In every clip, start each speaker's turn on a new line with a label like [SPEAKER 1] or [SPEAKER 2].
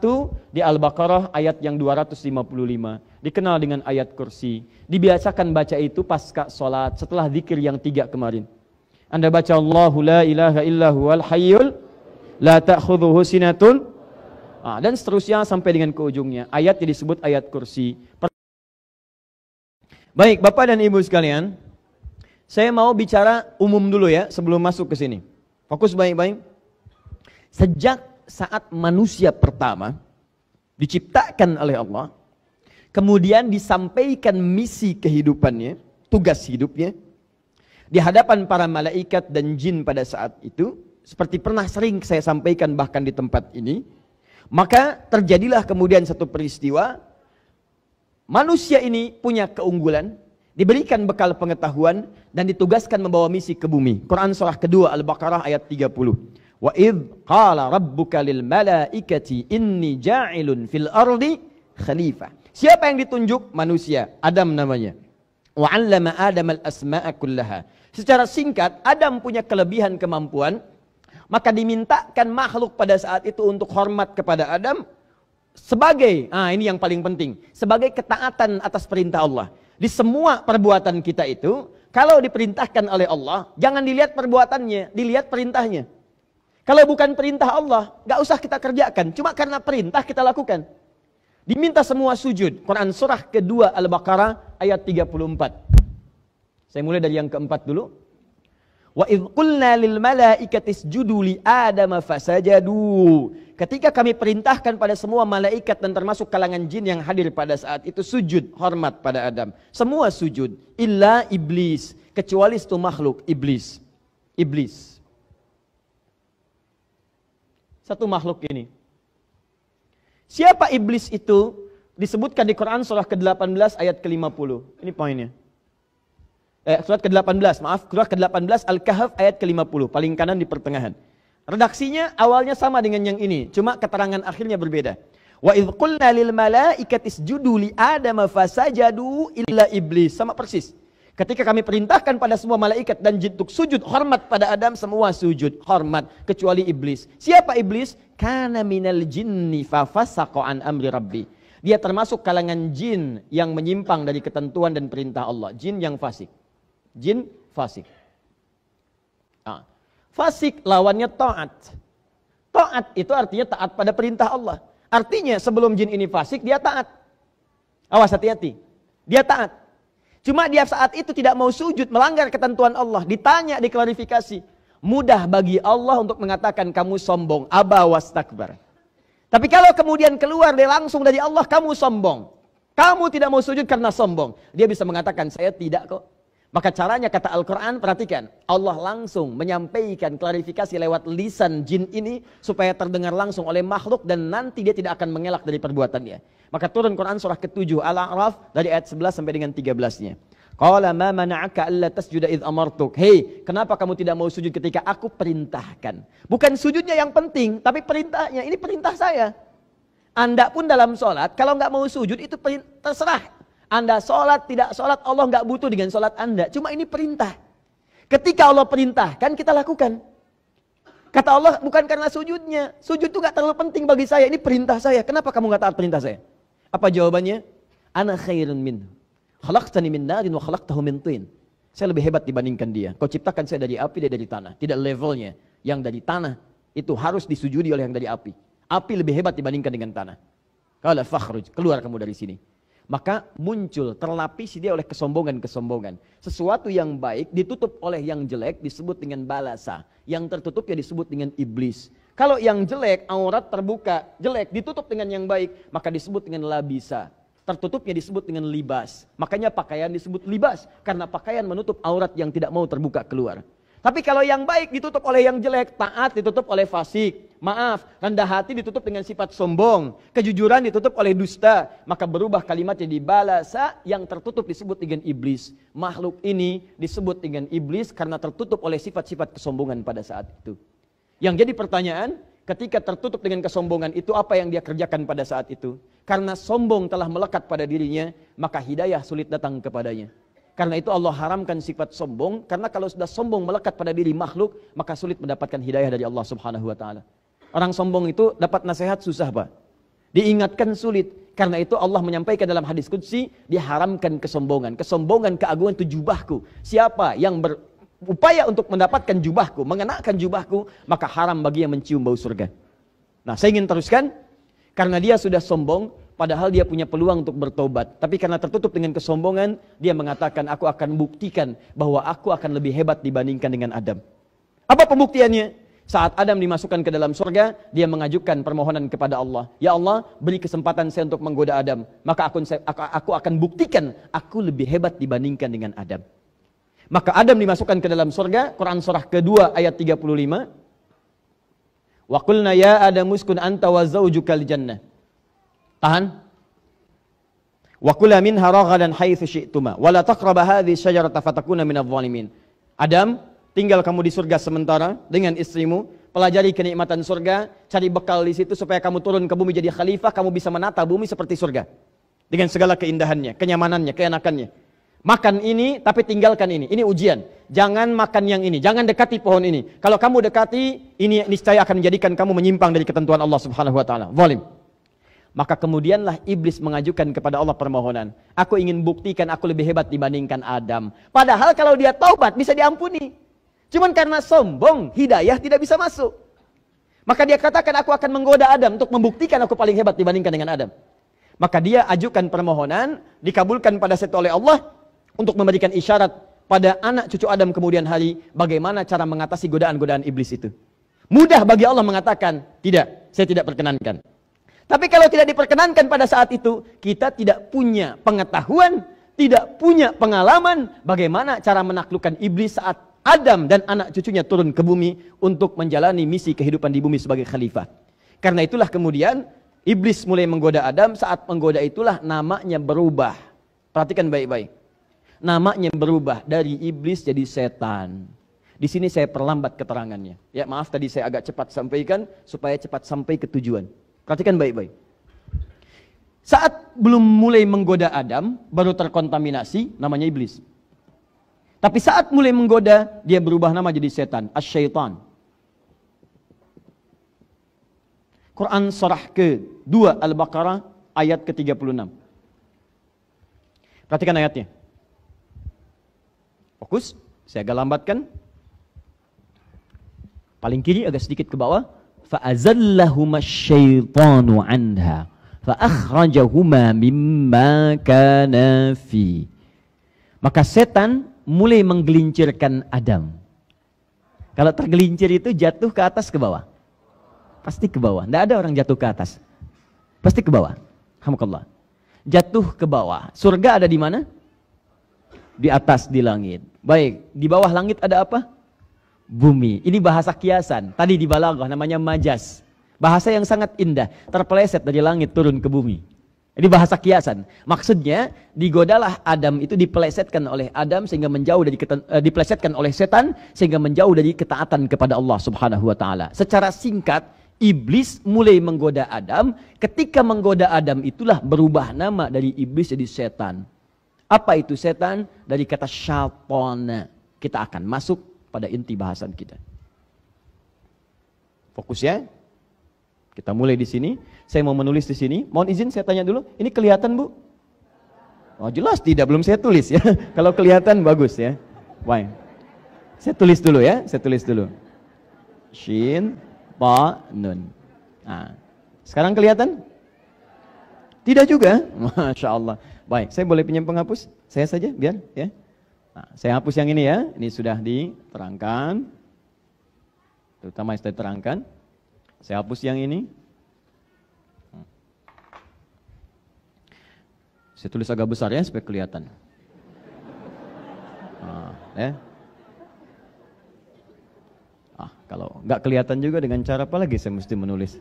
[SPEAKER 1] satu di Al-Baqarah ayat yang 255. Dikenal dengan ayat kursi. Dibiasakan baca itu pasca sholat setelah zikir yang 3 kemarin. Anda baca Allahu la ilaha illa huwal hayyul la ta'khudhuhu sinatun. Dan seterusnya sampai dengan ke ujungnya. Ayat yang disebut ayat kursi. Baik, Bapak dan Ibu sekalian, saya mau bicara umum dulu ya sebelum masuk ke sini. Fokus baik-baik. Sejak saat manusia pertama diciptakan oleh Allah, kemudian disampaikan misi kehidupannya, tugas hidupnya, di hadapan para malaikat dan jin pada saat itu, seperti pernah sering saya sampaikan bahkan di tempat ini, maka terjadilah kemudian satu peristiwa, manusia ini punya keunggulan, diberikan bekal pengetahuan, dan ditugaskan membawa misi ke bumi. Quran surah kedua Al-Baqarah ayat 30. Wa idh qala rabbuka lil malaikati inni ja'ilun fil ardi khalifah. Siapa yang ditunjuk? Manusia, Adam namanya. Wa 'allama Adam al-asma'a kullaha. Secara singkat, Adam punya kelebihan kemampuan, maka dimintakan makhluk pada saat itu untuk hormat kepada Adam sebagai, ini yang paling penting, sebagai ketaatan atas perintah Allah. Di semua perbuatan kita itu, kalau diperintahkan oleh Allah, jangan dilihat perbuatannya, dilihat perintahnya. Kalau bukan perintah Allah, gak usah kita kerjakan. Cuma karena perintah kita lakukan. Diminta semua sujud. Quran surah kedua Al-Baqarah ayat 34. Saya mulai dari yang keempat dulu. Wa idh qulna lil malaikati isjudu li Adama fasajadu. Ketika kami perintahkan pada semua malaikat dan termasuk kalangan jin yang hadir pada saat itu sujud hormat pada Adam. Semua sujud illa iblis, kecuali satu makhluk, iblis. Iblis. Satu makhluk ini. Siapa iblis itu? Disebutkan di Quran surah ke-18 ayat ke-50. Ini poinnya. Surat ke-18, surah ke-18 Al-Kahf ayat ke-50, paling kanan di pertengahan. Redaksinya awalnya sama dengan yang ini, cuma keterangan akhirnya berbeda. Wa idh qulna lil malaikati isjudu li Adama fasajadu illa iblis. Sama persis. Ketika kami perintahkan pada semua malaikat dan jin untuk sujud hormat pada Adam, semua sujud hormat kecuali iblis. Siapa iblis? Kana minal jinni fa fasaqa an amri rabbi. Dia termasuk kalangan jin yang menyimpang dari ketentuan dan perintah Allah. Jin yang fasik. Jin fasik. Fasik lawannya taat. Taat itu artinya taat pada perintah Allah. Artinya sebelum jin ini fasik, dia taat. Awas, hati-hati. Dia taat. Cuma dia saat itu tidak mau sujud, melanggar ketentuan Allah. Ditanya, diklarifikasi. Mudah bagi Allah untuk mengatakan kamu sombong. Aba wastakbar. Tapi kalau kemudian keluar dia langsung dari Allah, kamu sombong. Kamu tidak mau sujud karena sombong. Dia bisa mengatakan saya tidak kok. Maka caranya kata Al-Quran, perhatikan. Allah langsung menyampaikan klarifikasi lewat lisan jin ini supaya terdengar langsung oleh makhluk dan nanti dia tidak akan mengelak dari perbuatannya. Maka turun Quran surah ke-7 Al-A'raf dari ayat 11 sampai dengan 13-nya. Qala ma mana'aka alla tasjuda idh amartuk. Hei, kenapa kamu tidak mau sujud ketika aku perintahkan? Bukan sujudnya yang penting, tapi perintahnya. Ini perintah saya. Anda pun dalam sholat, kalau nggak mau sujud itu terserah. Anda sholat, tidak sholat, Allah nggak butuh dengan sholat Anda. Cuma ini perintah. Ketika Allah perintahkan, kita lakukan. Kata Allah, bukan karena sujudnya. Sujud itu nggak terlalu penting bagi saya. Ini perintah saya. Kenapa kamu nggak taat perintah saya? Apa jawabannya? Ana khairun minhu. Khalaqtani min narin wa khalaqtahu min tin. Saya lebih hebat dibandingkan dia. Kau ciptakan saya dari api, dia dari tanah. Tidak levelnya. Yang dari tanah itu harus disujudi oleh yang dari api. Api lebih hebat dibandingkan dengan tanah. Qala fakhruj, keluar kamu dari sini. Maka muncul, terlapisi dia oleh kesombongan-kesombongan. Sesuatu yang baik ditutup oleh yang jelek disebut dengan balasa. Yang tertutup ya disebut dengan iblis. Kalau yang jelek, aurat terbuka, jelek ditutup dengan yang baik, maka disebut dengan labisa. Tertutupnya disebut dengan libas. Makanya pakaian disebut libas. Karena pakaian menutup aurat yang tidak mau terbuka keluar. Tapi kalau yang baik ditutup oleh yang jelek, taat ditutup oleh fasik. Maaf, rendah hati ditutup dengan sifat sombong. Kejujuran ditutup oleh dusta. Maka berubah kalimatnya di balasa, yang tertutup disebut dengan iblis. Makhluk ini disebut dengan iblis karena tertutup oleh sifat-sifat kesombongan pada saat itu. Yang jadi pertanyaan, ketika tertutup dengan kesombongan itu apa yang dia kerjakan pada saat itu? Karena sombong telah melekat pada dirinya, maka hidayah sulit datang kepadanya. Karena itu Allah haramkan sifat sombong, karena kalau sudah sombong melekat pada diri makhluk, maka sulit mendapatkan hidayah dari Allah Subhanahu wa taala. Orang sombong itu dapat nasihat susah, Pak. Diingatkan sulit. Karena itu Allah menyampaikan dalam hadis qudsi, diharamkan kesombongan. Kesombongan, keagungan itu jubahku. Siapa yang berupaya untuk mendapatkan jubahku, mengenakan jubahku, maka haram bagi yang mencium bau surga. Nah, saya ingin teruskan, karena dia sudah sombong, padahal dia punya peluang untuk bertobat. Tapi karena tertutup dengan kesombongan, dia mengatakan, aku akan buktikan bahwa aku akan lebih hebat dibandingkan dengan Adam. Apa pembuktiannya? Saat Adam dimasukkan ke dalam surga, dia mengajukan permohonan kepada Allah. Ya Allah, beri kesempatan saya untuk menggoda Adam. Maka aku akan buktikan, aku lebih hebat dibandingkan dengan Adam. Maka Adam dimasukkan ke dalam surga, Quran surah kedua ayat 35. Wa qulna ya Adamu uskun anta wa zawjukal jannah. Tahan. Wa kula minha ragadan haitsu syi'tuma wa la taqraba hadhihi syajarata fatakuna minadh dhalimin. Adam, tinggal kamu di surga sementara dengan istrimu, pelajari kenikmatan surga, cari bekal di situ supaya kamu turun ke bumi jadi khalifah, kamu bisa menata bumi seperti surga. Dengan segala keindahannya, kenyamanannya, keenakannya. Makan ini, tapi tinggalkan ini. Ini ujian. Jangan makan yang ini, jangan dekati pohon ini. Kalau kamu dekati, ini niscaya akan menjadikan kamu menyimpang dari ketentuan Allah Subhanahu wa taala. Zalim. Maka kemudianlah iblis mengajukan kepada Allah permohonan. Aku ingin buktikan aku lebih hebat dibandingkan Adam. Padahal kalau dia taubat bisa diampuni. Cuman karena sombong, hidayah tidak bisa masuk. Maka dia katakan, aku akan menggoda Adam untuk membuktikan aku paling hebat dibandingkan dengan Adam. Maka dia ajukan permohonan, dikabulkan pada saat oleh Allah untuk memberikan isyarat pada anak cucu Adam kemudian hari, bagaimana cara mengatasi godaan-godaan iblis itu. Mudah bagi Allah mengatakan, tidak, saya tidak perkenankan. Tapi kalau tidak diperkenankan pada saat itu, kita tidak punya pengetahuan, tidak punya pengalaman bagaimana cara menaklukkan iblis saat Adam dan anak cucunya turun ke bumi untuk menjalani misi kehidupan di bumi sebagai khalifah. Karena itulah kemudian iblis mulai menggoda Adam, saat menggoda itulah namanya berubah. Perhatikan baik-baik. Namanya berubah dari iblis jadi setan. Di sini saya perlambat keterangannya. Ya, maaf tadi saya agak cepat sampaikan supaya cepat sampai ke tujuan. Perhatikan baik-baik. Saat belum mulai menggoda Adam, baru terkontaminasi, namanya iblis. Tapi saat mulai menggoda, dia berubah nama jadi setan, asy-syaitan. Quran surah ke-2 Al-Baqarah ayat ke-36. Perhatikan ayatnya. Fokus, saya agak lambatkan. Paling kiri agak sedikit ke bawah. فَأَزَلَّهُمَا الشَّيْطَانُ عَنْهَا فَأَخْرَجَهُمَا مِمَّا كَانَا فِيهِ. Maka setan mulai menggelincirkan Adam. Kalau tergelincir itu jatuh ke atas ke bawah? Pasti ke bawah. Tidak ada orang jatuh ke atas. Pasti ke bawah. Alhamdulillah. Jatuh ke bawah. Surga ada di mana? Di atas, di langit. Baik, di bawah langit ada apa? Bumi. Ini bahasa kiasan. Tadi di balaghah namanya majas. Bahasa yang sangat indah. Terpeleset dari langit turun ke bumi. Ini bahasa kiasan. Maksudnya digodalah Adam itu dipelesetkan oleh Adam sehingga menjauh dari dipelesetkan oleh setan sehingga menjauh dari ketaatan kepada Allah Subhanahu wa taala. Secara singkat, iblis mulai menggoda Adam, ketika menggoda Adam itulah berubah nama dari iblis jadi setan. Apa itu setan? Dari kata syaitan. Kita akan masuk pada inti bahasan kita. Fokus ya. Kita mulai di sini. Saya mau menulis di sini. Mohon izin saya tanya dulu. Ini kelihatan, Bu? Oh, jelas tidak, belum saya tulis ya. Kalau kelihatan bagus ya. Baik. Saya tulis dulu ya. Saya tulis dulu. Shin, ta, nun. Nah, sekarang kelihatan? Tidak juga. Masya Allah. Baik, saya boleh pinjam penghapus? Saya saja biar ya. Nah, saya hapus yang ini ya. Ini sudah diterangkan. Terutama yang sudah diterangkan. Saya hapus yang ini. Saya tulis agak besar ya supaya kelihatan. Nah, ya. Kalau nggak kelihatan juga dengan cara apa lagi saya mesti menulis?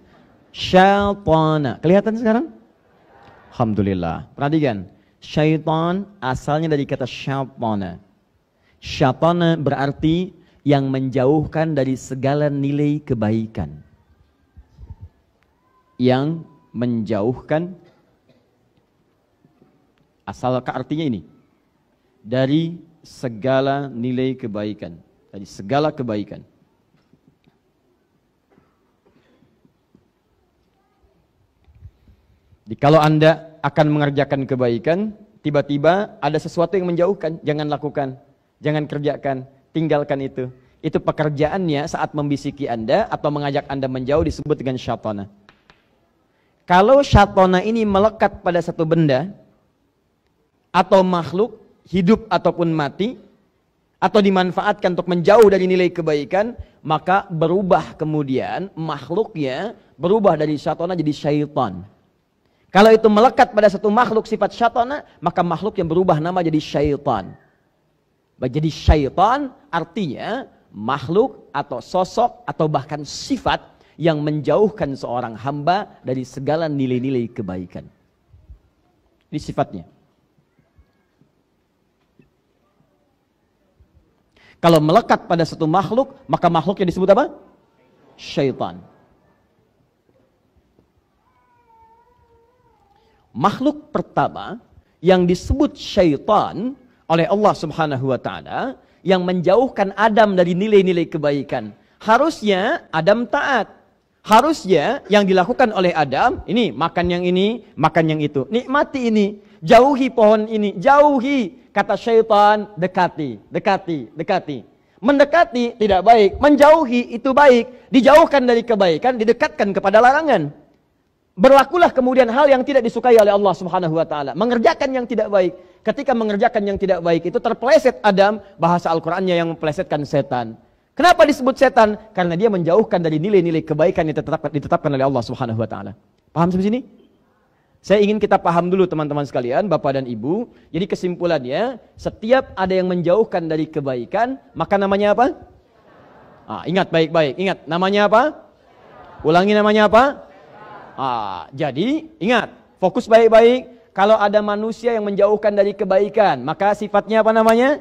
[SPEAKER 1] Syaitana. Kelihatan sekarang? Alhamdulillah. Perhatikan. Syaitan asalnya dari kata syaitana. Syaitana berarti yang menjauhkan dari segala nilai kebaikan. Yang menjauhkan, asal artinya ini, dari segala nilai kebaikan, dari segala kebaikan. Jadi kalau Anda akan mengerjakan kebaikan, tiba-tiba ada sesuatu yang menjauhkan, jangan lakukan, jangan kerjakan, tinggalkan itu. Itu pekerjaannya saat membisiki Anda atau mengajak Anda menjauh disebut dengan syaitana. Kalau syaitana ini melekat pada satu benda atau makhluk, hidup ataupun mati, atau dimanfaatkan untuk menjauh dari nilai kebaikan, maka berubah kemudian makhluknya berubah dari syaitana jadi syaitan. Kalau itu melekat pada satu makhluk sifat syaitana, maka makhluk yang berubah nama jadi syaitan. Jadi syaitan artinya makhluk atau sosok atau bahkan sifat yang menjauhkan seorang hamba dari segala nilai-nilai kebaikan. Ini sifatnya. Kalau melekat pada satu makhluk, maka makhluknya disebut apa? Syaitan. Makhluk pertama yang disebut syaitan oleh Allah Subhanahu wa taala yang menjauhkan Adam dari nilai-nilai kebaikan. Harusnya Adam taat. Harusnya yang dilakukan oleh Adam, ini makan yang ini, makan yang itu. Nikmati ini, jauhi pohon ini, jauhi. Kata syaitan, dekati, dekati, dekati. Mendekati tidak baik, menjauhi itu baik. Dijauhkan dari kebaikan, didekatkan kepada larangan. Berlakulah kemudian hal yang tidak disukai oleh Allah Subhanahu wa taala, mengerjakan yang tidak baik. Ketika mengerjakan yang tidak baik itu terpeleset Adam, bahasa Al-Qur'annya yang mempelesetkan setan. Kenapa disebut setan? Karena dia menjauhkan dari nilai-nilai kebaikan yang ditetapkan oleh Allah Subhanahu wa taala. Paham sampai sini? Saya ingin kita paham dulu teman-teman sekalian, Bapak dan Ibu. Jadi kesimpulannya, setiap ada yang menjauhkan dari kebaikan, maka namanya apa? Ingat baik-baik, ingat namanya apa? Ulangi namanya apa? Jadi ingat, fokus baik-baik. Kalau ada manusia yang menjauhkan dari kebaikan, maka sifatnya apa namanya?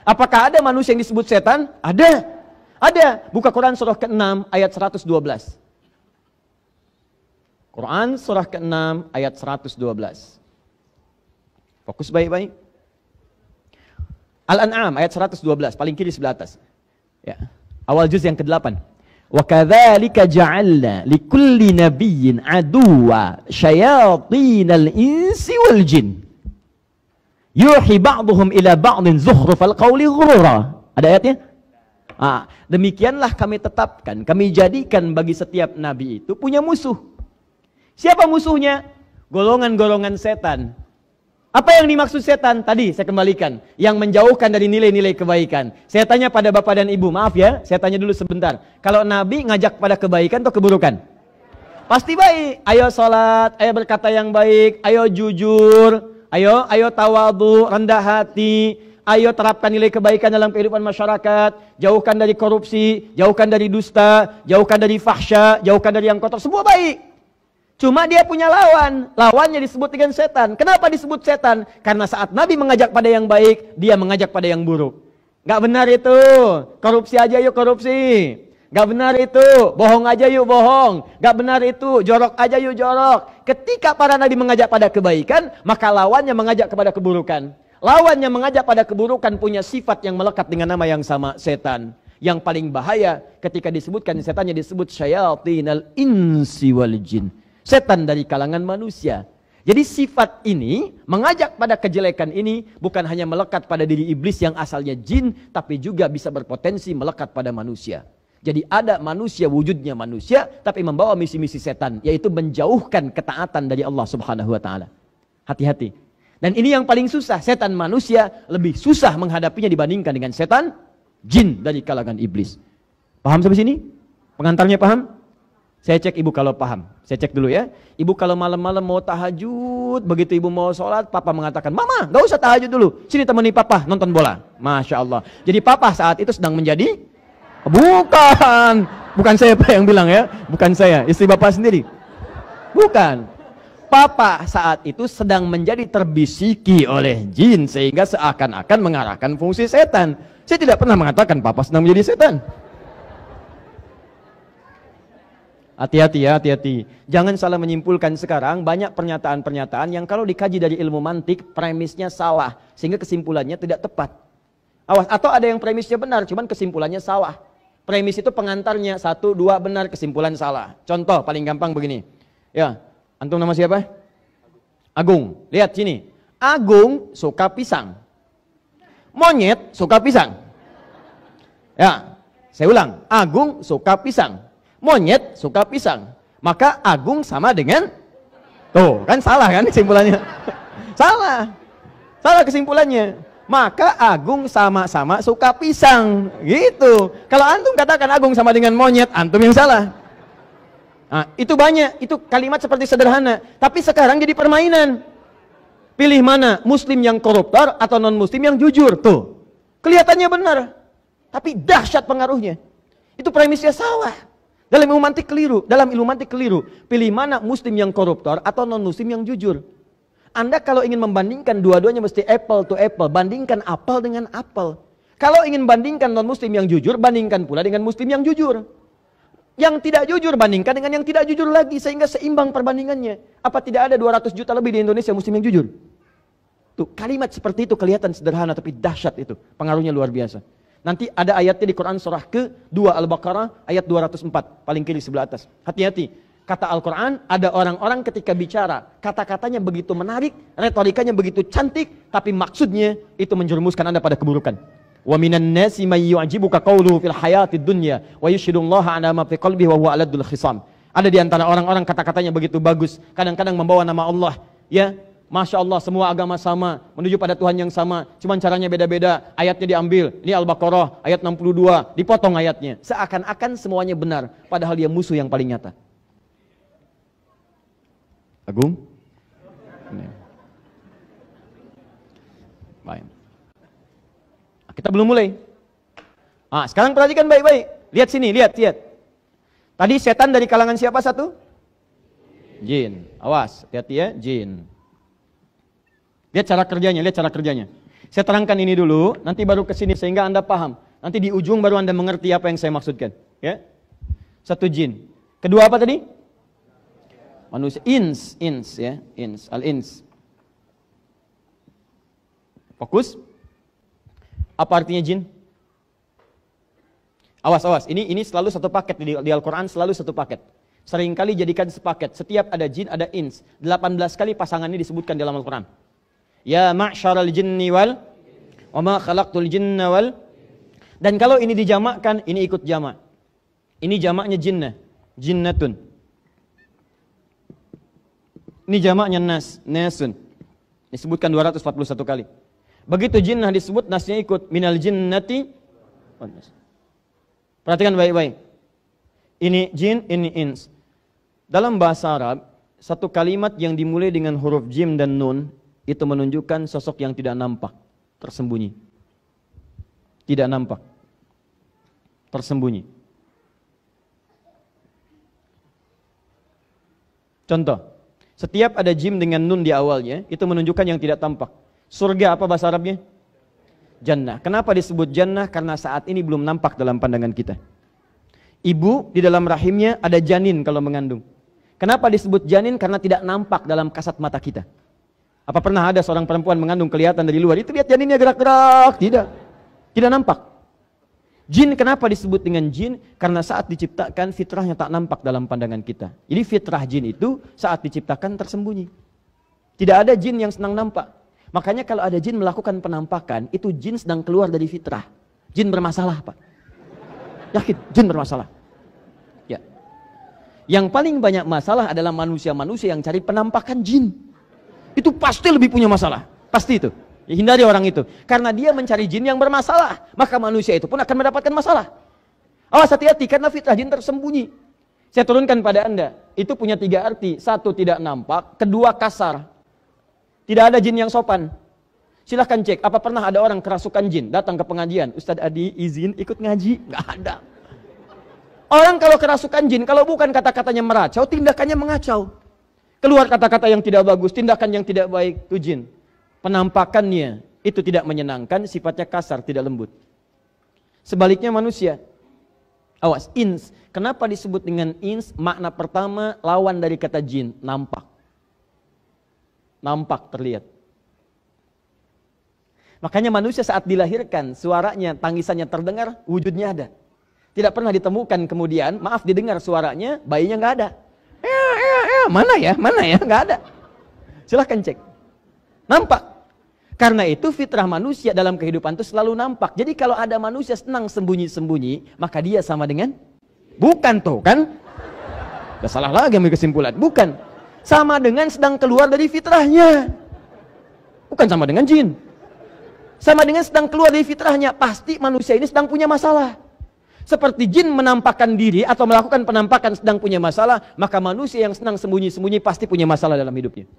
[SPEAKER 1] Apakah ada manusia yang disebut setan? Ada. Ada. Buka Quran surah ke-6 ayat 112. Quran surah ke-6 ayat 112. Fokus baik-baik. Al-An'am ayat 112, paling kiri sebelah atas. Ya. Awal juz yang ke-8. Wa kadzalika ja'alna likulli nabiyyin aduwwa syayatinal insi wal jin. Yuhi ba'dhum ila ba'dhin zukhrufal qawli ghurura. Ada ayatnya? Demikianlah kami tetapkan, kami jadikan bagi setiap nabi itu punya musuh. Siapa musuhnya? Golongan-golongan setan. Apa yang dimaksud setan? Tadi saya kembalikan. Yang menjauhkan dari nilai-nilai kebaikan. Saya tanya pada Bapak dan Ibu, maaf ya, saya tanya dulu sebentar. Kalau Nabi ngajak pada kebaikan atau keburukan? Pasti baik. Ayo sholat, ayo berkata yang baik, ayo jujur, ayo tawadu, rendah hati, ayo terapkan nilai kebaikan dalam kehidupan masyarakat, jauhkan dari korupsi, jauhkan dari dusta, jauhkan dari fahsya, jauhkan dari yang kotor, semua baik. Cuma dia punya lawan, lawannya disebut dengan setan. Kenapa disebut setan? Karena saat Nabi mengajak pada yang baik, dia mengajak pada yang buruk. Gak benar itu, korupsi aja yuk korupsi. Gak benar itu, bohong aja yuk bohong. Gak benar itu, jorok aja yuk jorok. Ketika para Nabi mengajak pada kebaikan, maka lawannya mengajak kepada keburukan. Lawannya mengajak pada keburukan punya sifat yang melekat dengan nama yang sama, setan. Yang paling bahaya ketika disebutkan setannya disebut syayatinal insi wal jin. Setan dari kalangan manusia. Jadi sifat ini mengajak pada kejelekan ini bukan hanya melekat pada diri iblis yang asalnya jin, tapi juga bisa berpotensi melekat pada manusia. Jadi ada manusia wujudnya manusia, tapi membawa misi-misi setan, yaitu menjauhkan ketaatan dari Allah Subhanahu wa taala. Hati-hati. Dan ini yang paling susah, setan manusia lebih susah menghadapinya dibandingkan dengan setan jin dari kalangan iblis. Paham sampai sini? Pengantarnya paham? Saya cek ibu kalau paham. Saya cek dulu ya. Ibu kalau malam-malam mau tahajud, begitu ibu mau sholat, papa mengatakan, Mama, gak usah tahajud dulu. Sini temani papa nonton bola. Masya Allah. Jadi papa saat itu sedang menjadi? Bukan saya Pak yang bilang ya. Bukan saya, istri bapak sendiri. Bukan. Papa saat itu sedang menjadi terbisiki oleh jin, sehingga seakan-akan mengarahkan fungsi setan. Saya tidak pernah mengatakan papa sedang menjadi setan. Hati-hati ya, hati-hati. Jangan salah menyimpulkan sekarang, banyak pernyataan-pernyataan yang kalau dikaji dari ilmu mantik, premisnya salah. Sehingga kesimpulannya tidak tepat. Awas, atau ada yang premisnya benar, cuman kesimpulannya salah. Premis itu pengantarnya, 1, 2 benar, kesimpulan salah. Contoh, paling gampang begini. Ya, Antum nama siapa? Agung. Lihat sini. Agung suka pisang. Monyet suka pisang. Ya, saya ulang. Agung suka pisang. Monyet suka pisang. Maka Agung sama dengan, tuh kan salah kan kesimpulannya. Salah kesimpulannya. Maka Agung sama-sama suka pisang. Gitu. Kalau antum katakan Agung sama dengan monyet, antum yang salah. Nah, itu banyak. Itu kalimat seperti sederhana. Tapi sekarang jadi permainan. Pilih mana? Muslim yang koruptor atau non-muslim yang jujur? Tuh. Kelihatannya benar. Tapi dahsyat pengaruhnya. Itu premisnya salah. Dalam ilmu mantik keliru. Pilih mana muslim yang koruptor atau non-muslim yang jujur. Anda kalau ingin membandingkan dua-duanya mesti apple to apple. Bandingkan apel dengan apel. Kalau ingin bandingkan non-muslim yang jujur, bandingkan pula dengan muslim yang jujur. Yang tidak jujur bandingkan dengan yang tidak jujur lagi. Sehingga seimbang perbandingannya. Apa tidak ada 200 juta lebih di Indonesia muslim yang jujur? Tuh, kalimat seperti itu kelihatan sederhana tapi dahsyat itu. Pengaruhnya luar biasa. Nanti ada ayatnya di Quran surah ke-2 Al-Baqarah ayat 204. Paling kiri sebelah atas. Hati-hati. Kata Al-Quran, ada orang-orang ketika bicara, kata-katanya begitu menarik, retorikanya begitu cantik, tapi maksudnya itu menjerumuskan Anda pada keburukan. Wa minan nasi may yu'jibuka qawluhu fil hayatid dunya wa yushhidullaha ala ma fi qalbihi wa huwa aladul khisam. Ada di antara orang-orang kata-katanya begitu bagus, kadang-kadang membawa nama Allah, ya. Masya Allah, semua agama sama, menuju pada Tuhan yang sama, cuman caranya beda-beda. Ayatnya diambil, ini Al-Baqarah ayat 62, dipotong ayatnya. Seakan-akan semuanya benar, padahal dia musuh yang paling nyata. Agung? Baik. Kita belum mulai. Sekarang perhatikan baik-baik. Lihat sini, lihat. Tadi setan dari kalangan siapa satu? Jin. Awas, hati-hati ya, jin. Lihat cara kerjanya. Saya terangkan ini dulu, nanti baru ke sini sehingga Anda paham. Nanti di ujung baru Anda mengerti apa yang saya maksudkan. Ya. Satu jin. Kedua apa tadi? Manusia. Ins, ya. Al-ins. Fokus. Apa artinya jin? Awas. Ini selalu satu paket di Al-Quran, selalu satu paket. Seringkali jadikan sepaket. Setiap ada jin, ada ins. 18 kali pasangannya disebutkan dalam Al-Quran. Ya ma'syaral jinni wal wa ma khalaqtul jinna wal. Dan kalau ini dijamakkan, ini ikut jamak. Ini jamaknya jinnah, jinnatun. Ini jamaknya nas, nasun. Disebutkan 241 kali. Begitu jinnah disebut, nasnya ikut minal jinnati. Perhatikan baik-baik. Ini jin, ini ins. Dalam bahasa Arab, satu kalimat yang dimulai dengan huruf jim dan nun itu menunjukkan sosok yang tidak nampak, tersembunyi. Tidak nampak, tersembunyi. Contoh, setiap ada jim dengan nun di awalnya, itu menunjukkan yang tidak tampak. Surga apa bahasa Arabnya? Jannah. Kenapa disebut jannah? Karena saat ini belum nampak dalam pandangan kita. Ibu di dalam rahimnya ada janin kalau mengandung. Kenapa disebut janin? Karena tidak nampak dalam kasat mata kita. Apa pernah ada seorang perempuan mengandung kelihatan dari luar? Itu lihat janinnya gerak-gerak. Tidak nampak. Jin kenapa disebut dengan jin? Karena saat diciptakan fitrahnya tak nampak dalam pandangan kita. Jadi fitrah jin itu saat diciptakan tersembunyi. Tidak ada jin yang senang nampak. Makanya kalau ada jin melakukan penampakan, itu jin sedang keluar dari fitrah. Jin bermasalah, Pak. Yakin, jin bermasalah. Ya. Yang paling banyak masalah adalah manusia-manusia yang cari penampakan jin. Itu pasti lebih punya masalah. Pasti itu. Ya, hindari orang itu. Karena dia mencari jin yang bermasalah. Maka manusia itu pun akan mendapatkan masalah. Awas hati-hati karena fitrah jin tersembunyi. Saya turunkan pada Anda. Itu punya 3 arti. 1 tidak nampak. 2 kasar. Tidak ada jin yang sopan. Silahkan cek. Apa pernah ada orang kerasukan jin datang ke pengajian? Ustadz Adi izin ikut ngaji? Nggak ada. Orang kalau kerasukan jin, kalau bukan kata-katanya meracau, tindakannya mengacau. Keluar kata-kata yang tidak bagus, tindakan yang tidak baik, itu jin. Penampakannya itu tidak menyenangkan, sifatnya kasar, tidak lembut. Sebaliknya manusia. Awas, ins. Kenapa disebut dengan ins? Makna pertama, lawan dari kata jin, nampak. Nampak, terlihat. Makanya manusia saat dilahirkan, suaranya, tangisannya terdengar, wujudnya ada. Tidak pernah ditemukan kemudian, maaf didengar suaranya, bayinya nggak ada. Mana ya? Nggak ada. Silahkan cek. Nampak. Karena itu fitrah manusia dalam kehidupan itu selalu nampak. Jadi kalau ada manusia senang sembunyi-sembunyi, maka dia sama dengan? Bukan tuh kan? Udah salah lagi ambil kesimpulan. Bukan. Sama dengan sedang keluar dari fitrahnya. Bukan sama dengan jin. Sama dengan sedang keluar dari fitrahnya. Pasti manusia ini sedang punya masalah. Seperti jin menampakkan diri atau melakukan penampakan sedang punya masalah, maka manusia yang senang sembunyi-sembunyi pasti punya masalah dalam hidupnya.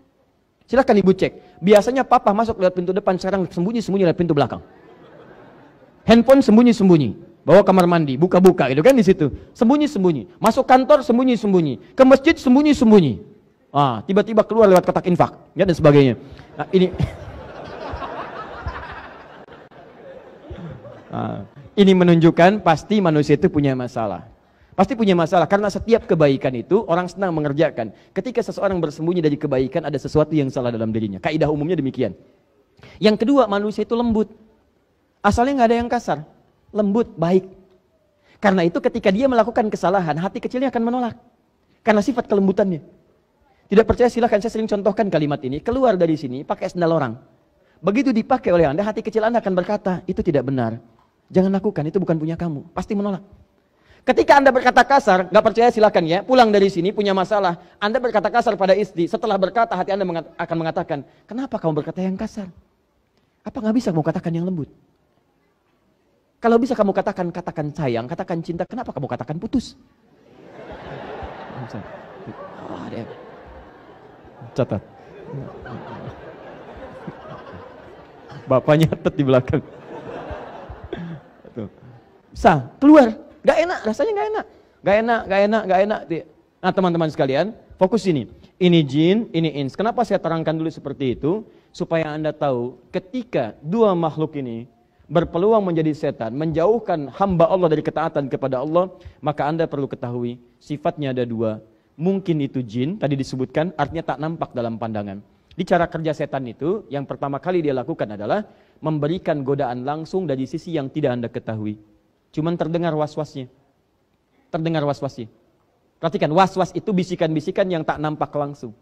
[SPEAKER 1] Silahkan ibu cek. Biasanya papa masuk lewat pintu depan, sekarang sembunyi-sembunyi lewat pintu belakang. Handphone sembunyi-sembunyi, bawa kamar mandi, buka-buka gitu kan di situ. Sembunyi-sembunyi. Masuk kantor sembunyi-sembunyi. Ke masjid sembunyi-sembunyi. Tiba-tiba keluar lewat kotak infak, ya dan sebagainya. Nah, ini menunjukkan pasti manusia itu punya masalah. Pasti punya masalah karena setiap kebaikan itu orang senang mengerjakan. Ketika seseorang bersembunyi dari kebaikan, ada sesuatu yang salah dalam dirinya. Kaidah umumnya demikian. Yang kedua, manusia itu lembut. Asalnya nggak ada yang kasar. Lembut, baik. Karena itu ketika dia melakukan kesalahan, hati kecilnya akan menolak. Karena sifat kelembutannya. Tidak percaya silahkan, saya sering contohkan kalimat ini. Keluar dari sini pakai sendal orang. Begitu dipakai oleh Anda, hati kecil Anda akan berkata, itu tidak benar. Jangan lakukan, itu bukan punya kamu. Pasti menolak. Ketika Anda berkata kasar, gak percaya silakan ya, pulang dari sini punya masalah, Anda berkata kasar pada istri, setelah berkata hati Anda akan mengatakan, kenapa kamu berkata yang kasar? Apa gak bisa kamu katakan yang lembut? Kalau bisa kamu katakan sayang, katakan cinta, kenapa kamu katakan putus? Catat. Bapaknya nyatet di belakang. Bisa, keluar. Gak enak, rasanya gak enak. Nah teman-teman sekalian, fokus ini. Ini jin, ini ins. Kenapa saya terangkan dulu seperti itu? Supaya Anda tahu, ketika dua makhluk ini berpeluang menjadi setan, menjauhkan hamba Allah dari ketaatan kepada Allah, maka Anda perlu ketahui, sifatnya ada dua. Mungkin itu jin, tadi disebutkan, artinya tak nampak dalam pandangan. Di cara kerja setan itu, yang pertama kali dia lakukan adalah memberikan godaan langsung dari sisi yang tidak Anda ketahui. Cuman terdengar was-wasnya. Perhatikan, was-was itu bisikan-bisikan yang tak nampak langsung.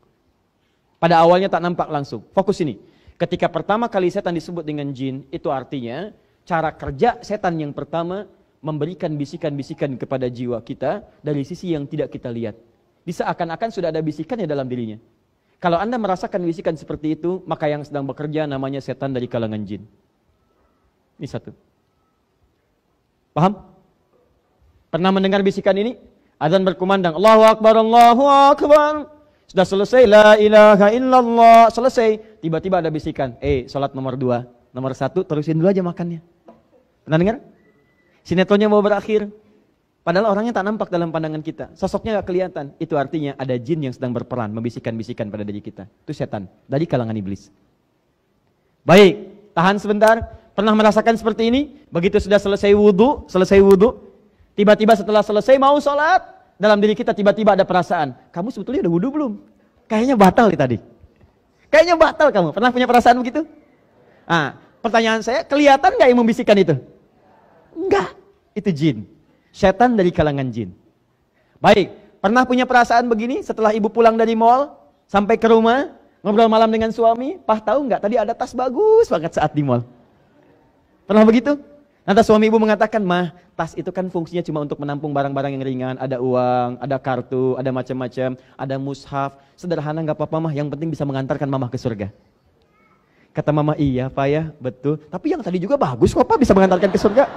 [SPEAKER 1] Pada awalnya tak nampak langsung. Fokus ini. Ketika pertama kali setan disebut dengan jin, itu artinya cara kerja setan yang pertama memberikan bisikan-bisikan kepada jiwa kita dari sisi yang tidak kita lihat. Seakan-akan sudah ada bisikannya dalam dirinya. Kalau Anda merasakan bisikan seperti itu, maka yang sedang bekerja namanya setan dari kalangan jin. Ini satu. Paham? Pernah mendengar bisikan ini? Azan berkumandang, Allahu Akbar, Allahu Akbar. Sudah selesai, la ilaha illallah. Selesai, tiba-tiba ada bisikan. Salat nomor 2, nomor 1, terusin dulu aja makannya. Pernah dengar? Sinetronnya mau berakhir. Padahal orangnya tak nampak dalam pandangan kita. Sosoknya gak kelihatan. Itu artinya ada jin yang sedang berperan, membisikkan-bisikan pada diri kita. Itu setan, dari kalangan iblis. Baik, tahan sebentar. Pernah merasakan seperti ini? Begitu sudah selesai wudhu, tiba-tiba setelah selesai mau sholat, dalam diri kita tiba-tiba ada perasaan, kamu sebetulnya udah wudhu belum? Kayaknya batal nih tadi. Kayaknya batal kamu. Pernah punya perasaan begitu? Pertanyaan saya, kelihatan gak yang membisikkan itu? Enggak, itu jin. Setan dari kalangan jin. Baik, pernah punya perasaan begini setelah ibu pulang dari mall, sampai ke rumah, ngobrol malam dengan suami, tahu nggak tadi ada tas bagus banget saat di mall? Pernah begitu? Nanti suami ibu mengatakan, mah, tas itu kan fungsinya cuma untuk menampung barang-barang yang ringan, ada uang, ada kartu, ada macam-macam, ada mushaf, sederhana nggak apa-apa mah, yang penting bisa mengantarkan mamah ke surga. Kata mama, iya Pak ya, betul. Tapi yang tadi juga bagus kok Pak, bisa mengantarkan ke surga.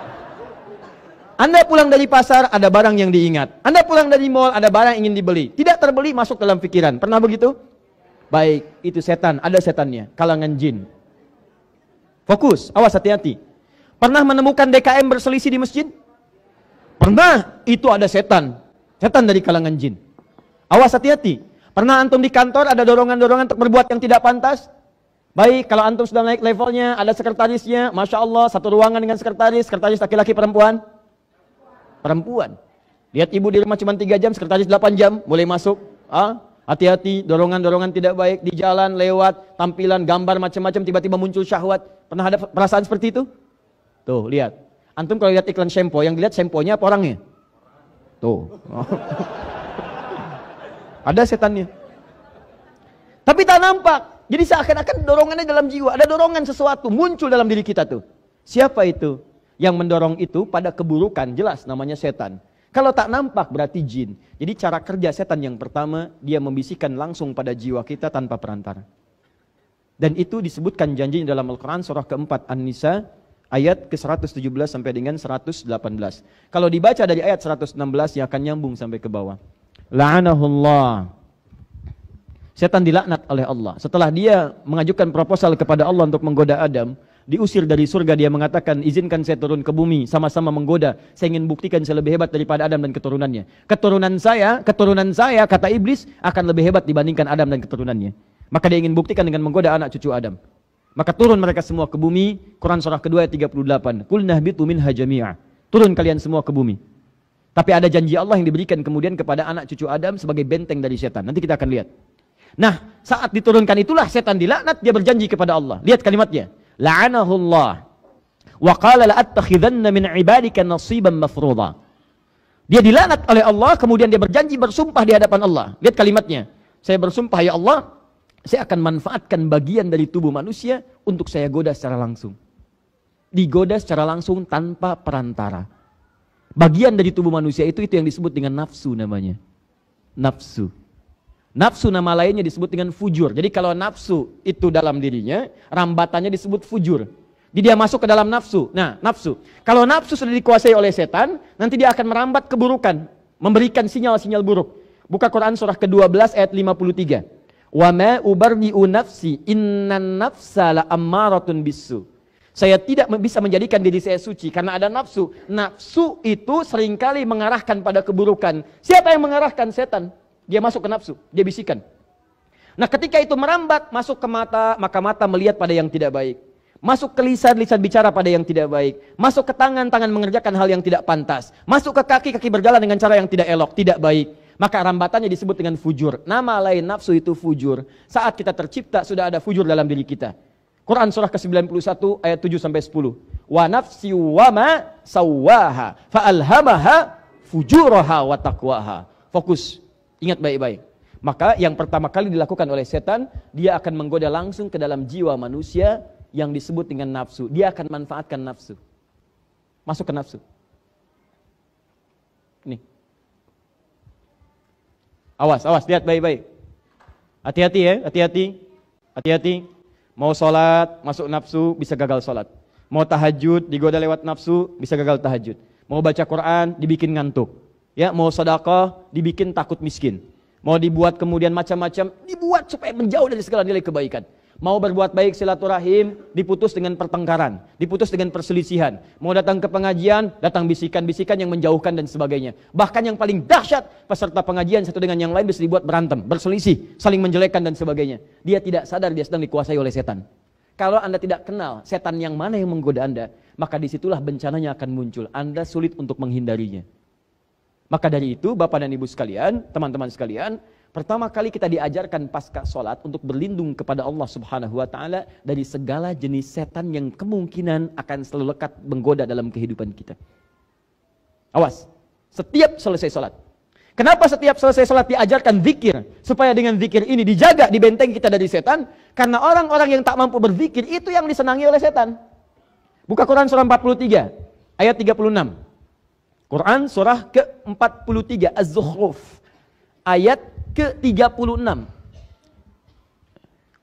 [SPEAKER 1] Anda pulang dari pasar, ada barang yang diingat. Anda pulang dari mall, ada barang yang ingin dibeli. Tidak terbeli, masuk dalam pikiran. Pernah begitu? Baik, itu setan, ada setannya, kalangan jin. Fokus, awas hati-hati. Pernah menemukan DKM berselisih di masjid? Pernah, itu ada setan. Setan dari kalangan jin. Awas hati-hati. Pernah antum di kantor ada dorongan-dorongan untuk berbuat yang tidak pantas? Baik, kalau antum sudah naik levelnya, ada sekretarisnya, Masya Allah, satu ruangan dengan sekretaris laki-laki perempuan? Perempuan. Lihat ibu di rumah cuma 3 jam, sekretaris 8 jam, boleh masuk. Hati-hati, dorongan-dorongan tidak baik, di jalan, lewat, tampilan, gambar macam-macam, tiba-tiba muncul syahwat. Pernah ada perasaan seperti itu? Tuh, lihat. Antum kalau lihat iklan shampoo, yang dilihat shampoo-nya apa orangnya? Tuh. Ada setannya. Tapi tak nampak. Jadi seakan-akan dorongannya dalam jiwa. Ada dorongan sesuatu muncul dalam diri kita tuh. Siapa itu? Yang mendorong itu pada keburukan, jelas namanya setan. Kalau tak nampak berarti jin. Jadi cara kerja setan yang pertama, dia membisikkan langsung pada jiwa kita tanpa perantara. Dan itu disebutkan janjinya dalam Al-Quran surah keempat An-Nisa ayat ke-117 sampai dengan 118. Kalau dibaca dari ayat 116 ya akan nyambung sampai ke bawah. La'anahullah. Setan dilaknat oleh Allah. Setelah dia mengajukan proposal kepada Allah untuk menggoda Adam, diusir dari surga, dia mengatakan, izinkan saya turun ke bumi, sama-sama menggoda. Saya ingin buktikan saya lebih hebat daripada Adam dan keturunannya. Keturunan saya, kata iblis, akan lebih hebat dibandingkan Adam dan keturunannya. Maka dia ingin buktikan dengan menggoda anak cucu Adam. Maka turun mereka semua ke bumi. Quran surah kedua ayat 38. Qul nahbitu minha jami'a. Turun kalian semua ke bumi. Tapi ada janji Allah yang diberikan kemudian kepada anak cucu Adam sebagai benteng dari setan. Nanti kita akan lihat. Nah, saat diturunkan itulah setan dilaknat, dia berjanji kepada Allah. Lihat kalimatnya. La'anahullah. Wa qala la'attakhidanna min ibadika nasiban mafruḍa. Dia dilaknat oleh Allah, kemudian dia berjanji bersumpah di hadapan Allah. Lihat kalimatnya. Saya bersumpah ya Allah, saya akan manfaatkan bagian dari tubuh manusia untuk saya goda secara langsung. Digoda secara langsung tanpa perantara. Bagian dari tubuh manusia itu yang disebut dengan nafsu namanya. Nafsu. Nafsu nama lainnya disebut dengan fujur. Jadi kalau nafsu itu dalam dirinya, rambatannya disebut fujur. Jadi dia masuk ke dalam nafsu. Nah, nafsu. Kalau nafsu sudah dikuasai oleh setan, nanti dia akan merambat keburukan, memberikan sinyal-sinyal buruk. Buka Quran surah ke-12 ayat 53. Wa ma ubarri'u nafsi innan nafsa la'ammaratun bisu. Saya tidak bisa menjadikan diri saya suci karena ada nafsu. Nafsu itu seringkali mengarahkan pada keburukan. Siapa yang mengarahkan? Setan. Dia masuk ke nafsu, dia bisikan. Nah, ketika itu merambat masuk ke mata, maka mata melihat pada yang tidak baik. Masuk ke lisan, lisan bicara pada yang tidak baik. Masuk ke tangan, tangan mengerjakan hal yang tidak pantas. Masuk ke kaki, kaki berjalan dengan cara yang tidak elok, tidak baik. Maka rambatannya disebut dengan fujur. Nama lain nafsu itu fujur. Saat kita tercipta sudah ada fujur dalam diri kita. Quran surah ke-91 ayat 7 sampai 10. Wa nafsi wa ma sawwaha fa alhamaha fujuraha wa taqwaha. Fokus. Ingat baik-baik. Maka yang pertama kali dilakukan oleh setan, dia akan menggoda langsung ke dalam jiwa manusia yang disebut dengan nafsu. Dia akan manfaatkan nafsu. Masuk ke nafsu. Nih. Awas, awas, lihat baik-baik. Hati-hati ya, hati-hati. Hati-hati. Mau sholat, masuk nafsu, bisa gagal sholat. Mau tahajud, digoda lewat nafsu, bisa gagal tahajud. Mau baca Quran, dibikin ngantuk. Ya, mau sedekah, dibikin takut miskin. Mau dibuat kemudian macam-macam, dibuat supaya menjauh dari segala nilai kebaikan. Mau berbuat baik silaturahim, diputus dengan pertengkaran, diputus dengan perselisihan. Mau datang ke pengajian, datang bisikan-bisikan yang menjauhkan dan sebagainya. Bahkan yang paling dahsyat, peserta pengajian satu dengan yang lain bisa dibuat berantem, berselisih, saling menjelekkan dan sebagainya. Dia tidak sadar dia sedang dikuasai oleh setan. Kalau Anda tidak kenal setan yang mana yang menggoda Anda, maka disitulah bencananya akan muncul. Anda sulit untuk menghindarinya. Maka dari itu Bapak dan Ibu sekalian, teman-teman sekalian, pertama kali kita diajarkan pasca sholat untuk berlindung kepada Allah Subhanahu wa Ta'ala dari segala jenis setan yang kemungkinan akan selalu lekat menggoda dalam kehidupan kita. Awas, setiap selesai sholat. Kenapa setiap selesai sholat diajarkan zikir? Supaya dengan zikir ini dijaga, dibenteng kita dari setan. Karena orang-orang yang tak mampu berzikir itu yang disenangi oleh setan. Buka Quran surah 43 ayat 36. Quran surah ke-43 Az-Zukhruf ayat ke-36.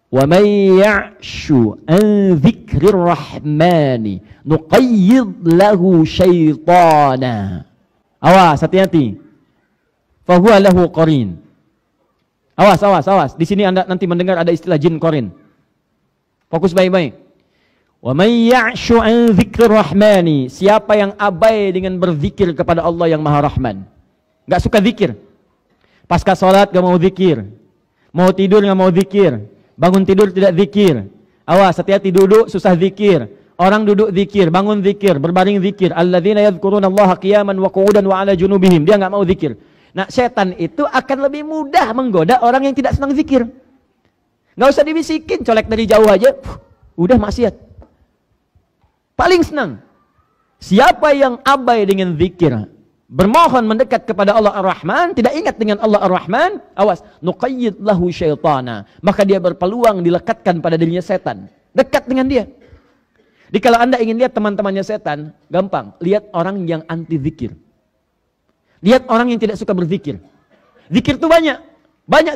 [SPEAKER 1] Wa may ya'shu an dzikrir rahmani nuqayyid lahu syaitana. Awas, hati-hati. Fa huwa lahu qarin. Awas, awas, awas. Di sini Anda nanti mendengar ada istilah jin qarin. Fokus baik-baik. Wa may ya'shu an dzikrir rahmani, siapa yang abai dengan berzikir kepada Allah yang Maha Rahman. Enggak suka zikir. Pasca salat enggak mau zikir. Mau tidur enggak mau zikir. Bangun tidur tidak zikir. Awas, hati-hati, duduk susah zikir. Orang duduk zikir, bangun zikir, berbaring zikir. Alladzina yadhkurunallaha qiyaman wa qu'udan wa 'ala junubihim. Dia enggak mau zikir. Nah, setan itu akan lebih mudah menggoda orang yang tidak senang zikir. Enggak usah dibisikin, colek dari jauh aja. Udah maksiat. Paling senang siapa yang abai dengan zikir, bermohon mendekat kepada Allah Ar-Rahman, tidak ingat dengan Allah Ar-Rahman, awas, nuqayyid lahu syaitana, maka dia berpeluang dilekatkan pada dirinya setan. Dekat dengan dia. Jadi kalau Anda ingin lihat teman-temannya setan, gampang, lihat orang yang anti zikir. Lihat orang yang tidak suka berzikir. Zikir itu banyak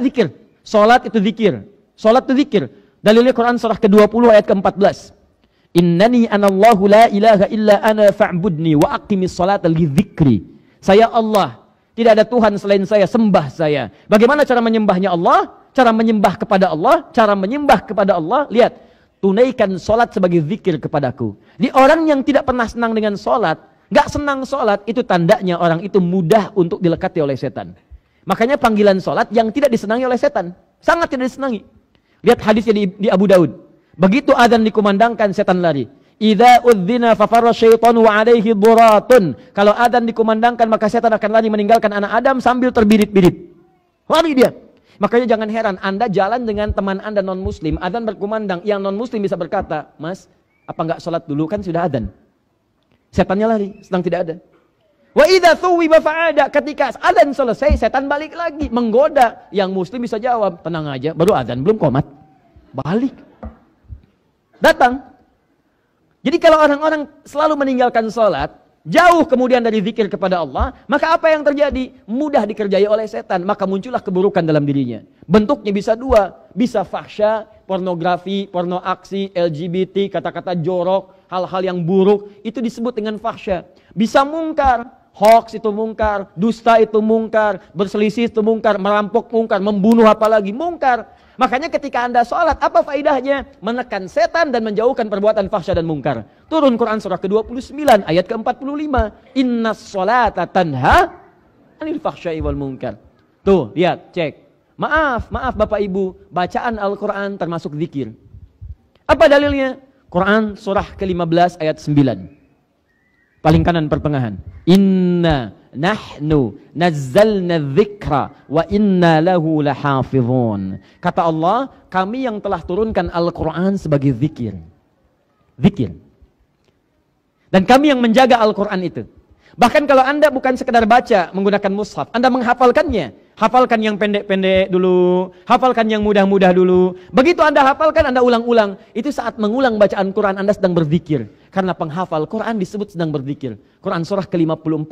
[SPEAKER 1] zikir. Salat itu zikir. Salat itu zikir. Dalilnya Quran surah ke-20 ayat ke-14. Innani anallahu la ilaha illa ana fa'budni wa aqimis salata li dzikri. Saya Allah, tidak ada Tuhan selain saya, sembah saya. Bagaimana cara menyembahnya Allah? Cara menyembah kepada Allah, lihat, tunaikan salat sebagai zikir kepadaku. Di orang yang tidak pernah senang dengan salat, nggak senang salat, itu tandanya orang itu mudah untuk dilekati oleh setan. Makanya panggilan salat yang tidak disenangi oleh setan, sangat tidak disenangi. Lihat hadisnya di Abu Daud. Begitu adzan dikumandangkan, setan lari. Idza udzina fafarra syaitanu wa alaihi duratun. Kalau adzan dikumandangkan maka setan akan lari meninggalkan anak Adam sambil terbirit-birit. Lari dia. Makanya jangan heran Anda jalan dengan teman Anda non muslim, adzan berkumandang, yang non muslim bisa berkata, "Mas, apa enggak sholat dulu, kan sudah adzan?" Setannya lari, sedang tidak ada. Wa idza thuwiba fa'ada, ketika adzan selesai setan balik lagi menggoda. Yang muslim bisa jawab, "Tenang aja, baru adzan belum qomat." Balik. Datang. Jadi kalau orang-orang selalu meninggalkan sholat, jauh kemudian dari zikir kepada Allah, maka apa yang terjadi? Mudah dikerjai oleh setan, maka muncullah keburukan dalam dirinya. Bentuknya bisa dua, bisa fahsya, pornografi, porno aksi, LGBT, kata-kata jorok, hal-hal yang buruk, itu disebut dengan fahsya. Bisa mungkar, hoax itu mungkar, dusta itu mungkar, berselisih itu mungkar, merampok mungkar, membunuh apalagi mungkar. Makanya ketika Anda sholat, apa faedahnya? Menekan setan dan menjauhkan perbuatan fahsya dan mungkar. Turun Quran surah ke-29 ayat ke-45. Innas sholata tanha anil fahsyai wal munkar. Tuh, lihat, cek. Maaf Bapak Ibu, bacaan Al-Quran termasuk zikir. Apa dalilnya? Quran surah ke-15 ayat 9. Paling kanan pertengahan. Inna nahnu nazzalna dzikra wa inna lahu lahafizun. Kata Allah, kami yang telah turunkan Al-Quran sebagai zikir. Zikir. Dan kami yang menjaga Al-Quran itu. Bahkan kalau Anda bukan sekedar baca menggunakan mushaf, Anda menghafalkannya. Hafalkan yang pendek-pendek dulu, hafalkan yang mudah-mudah dulu. Begitu Anda hafalkan, Anda ulang-ulang. Itu saat mengulang bacaan Quran, Anda sedang berzikir. Karena penghafal Quran disebut sedang berzikir. Quran surah ke-54,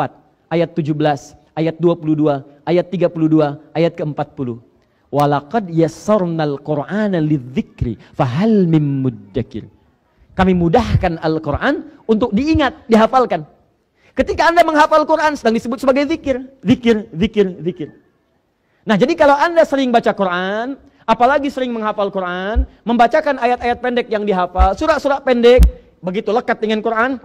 [SPEAKER 1] ayat 17, ayat 22, ayat 32, ayat ke-40. Walaqad yassarnal Qur'ana lidzikri fahal mim muddakir. Kami mudahkan Al-Quran untuk diingat, dihafalkan. Ketika Anda menghafal Quran sedang disebut sebagai zikir. Zikir. Nah, jadi kalau Anda sering baca Quran, apalagi sering menghafal Quran, membacakan ayat-ayat pendek yang dihafal, surah-surah pendek, begitu lekat dengan Quran,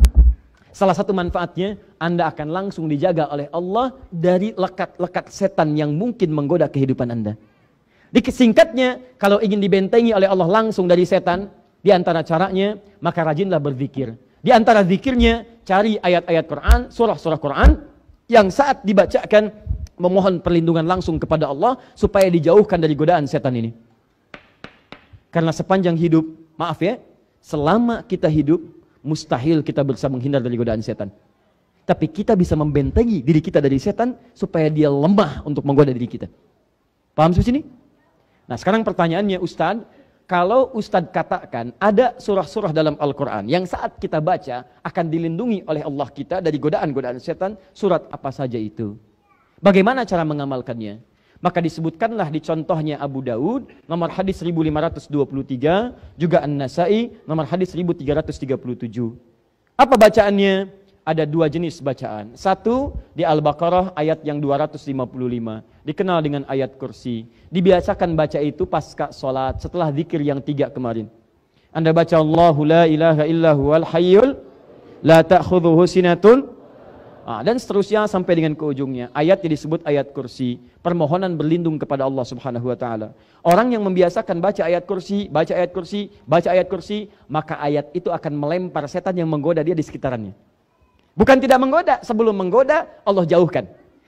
[SPEAKER 1] salah satu manfaatnya, Anda akan langsung dijaga oleh Allah dari lekat-lekat setan yang mungkin menggoda kehidupan Anda. Di singkatnya, kalau ingin dibentengi oleh Allah langsung dari setan, di antara caranya, maka rajinlah berzikir. Di antara zikirnya, cari ayat-ayat Quran, surah-surah Quran, yang saat dibacakan, memohon perlindungan langsung kepada Allah supaya dijauhkan dari godaan setan ini. Karena sepanjang hidup, maaf ya, selama kita hidup, mustahil kita bisa menghindar dari godaan setan. Tapi kita bisa membentengi diri kita dari setan supaya dia lemah untuk menggoda diri kita. Paham sampai sini? Nah, sekarang pertanyaannya, Ustadz, kalau Ustadz katakan ada surah-surah dalam Al-Quran yang saat kita baca akan dilindungi oleh Allah kita dari godaan-godaan setan, surat apa saja itu? Bagaimana cara mengamalkannya? Maka disebutkanlah di contohnya Abu Daud, nomor hadis 1523, juga An-Nasai, nomor hadis 1337. Apa bacaannya? Ada dua jenis bacaan. Satu, di Al-Baqarah ayat yang 255, dikenal dengan ayat kursi. Dibiasakan baca itu pasca sholat, setelah zikir yang 3 kemarin. Anda baca Allahu la ilaha illahu wal hayyul la ta'khudhuhu sinatun, dan seterusnya sampai dengan ke ujungnya. Ayatnya disebut ayat kursi, permohonan berlindung kepada Allah Subhanahu wa taala. Orang yang membiasakan baca ayat kursi, maka ayat itu akan melempar setan yang menggoda dia di sekitarannya. Bukan tidak menggoda, sebelum menggoda Allah jauhkan.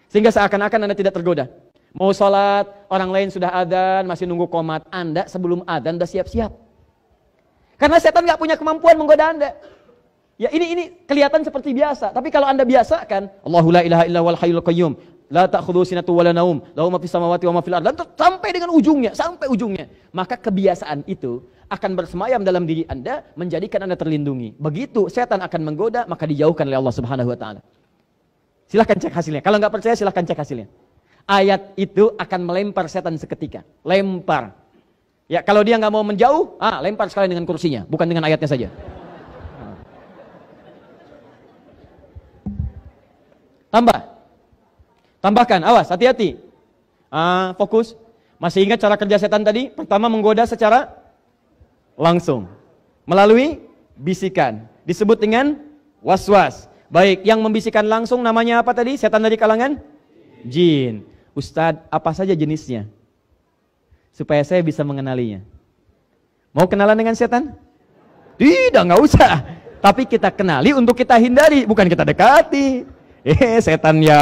[SPEAKER 1] Sehingga seakan-akan Anda tidak tergoda. Mau sholat, orang lain sudah adzan, masih nunggu qomat, Anda sebelum adzan sudah siap-siap. Karena setan nggak punya kemampuan menggoda Anda. Ya ini kelihatan seperti biasa, tapi kalau Anda biasakan, Allahu la ilaha illa wal hayyul qayyum, la ta'khudhuhu sinatun wa la naum, lahu ma fis samawati wa ma fil ardh, sampai dengan ujungnya, maka kebiasaan itu akan bersemayam dalam diri Anda, menjadikan Anda terlindungi. Begitu setan akan menggoda, maka dijauhkan oleh Allah Subhanahu wa taala. Silahkan cek hasilnya. Kalau nggak percaya, silahkan cek hasilnya. Ayat itu akan melempar setan seketika. Lempar. Ya, kalau dia nggak mau menjauh, lempar sekali dengan kursinya, bukan dengan ayatnya saja. Tambahkan, awas, hati-hati. Fokus. Masih ingat cara kerja setan tadi? Pertama menggoda secara langsung. Melalui bisikan. Disebut dengan waswas. Baik, yang membisikkan langsung namanya apa tadi? Setan dari kalangan? Jin. Ustadz, apa saja jenisnya? Supaya saya bisa mengenalinya. Mau kenalan dengan setan? Tidak, nggak usah. Tapi kita kenali untuk kita hindari, bukan kita dekati. Setan ya